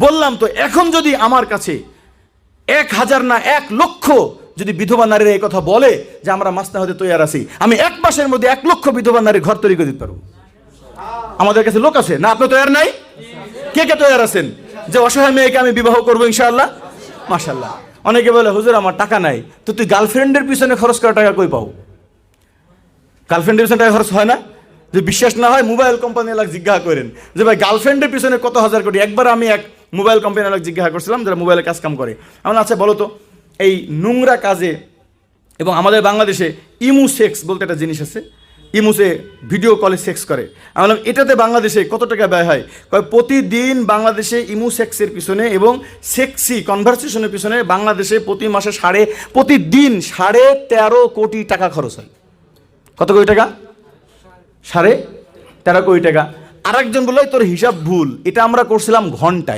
বললাম তো, এখন যদি আমার কাছে 1000 না 1,00,000 যদি বিধবা নারীরা এই কথা বলে যে আমরা মাসনা হতে তৈরি আছি, আমি 1 মাসের মধ্যে 1,00,000 বিধবা নারী ঘর তৈরি করে দিতে পারবো। আমাদের কাছে লোক আছে না? আপনি তৈরি নাই? কে কে তৈরি আছেন যে অসহায় মেয়েকে আমি বিবাহ করবো ইনশাআল্লাহ? মাশাআল্লাহ। অনেকে বলে হুজুর আমার টাকা নাই, তো তুই গার্লফ্রেন্ডের পিছনে খরচ করা টাকা কই পাও? গার্লফ্রেন্ডের পিছনে টাকা খরচ হয় না? যদি বিশ্বাস না হয় মোবাইল কোম্পানি এলাকা জিজ্ঞাসা করেন যে ভাই গার্লফ্রেন্ডের পিছনে কত হাজার কোটি। একবার আমি এক মোবাইল কোম্পানি এলাকা জিজ্ঞাসা করছিলাম যারা মোবাইলে কাজ কাম করে, আমার আচ্ছা বলো তো এই নোংরা কাজে এবং আমাদের বাংলাদেশে ইমু সেক্স বলতে একটা জিনিস আছে, ইমুসে ভিডিও কলে সেক্স করে, আমি বললাম এটাতে বাংলাদেশে কত টাকা ব্যয় হয়? প্রতিদিন বাংলাদেশে ইমু সেক্সের পিছনে এবং সেক্সি কনভারসেশনের পিছনে বাংলাদেশে প্রতি মাসে প্রতিদিন 13.5 কোটি টাকা খরচ হয়। কত কোটি টাকা? 13.5 কোটি টাকা। আরেকজন বলল তোর হিসাব ভুল, এটা আমরা করছিলাম ঘন্টায়।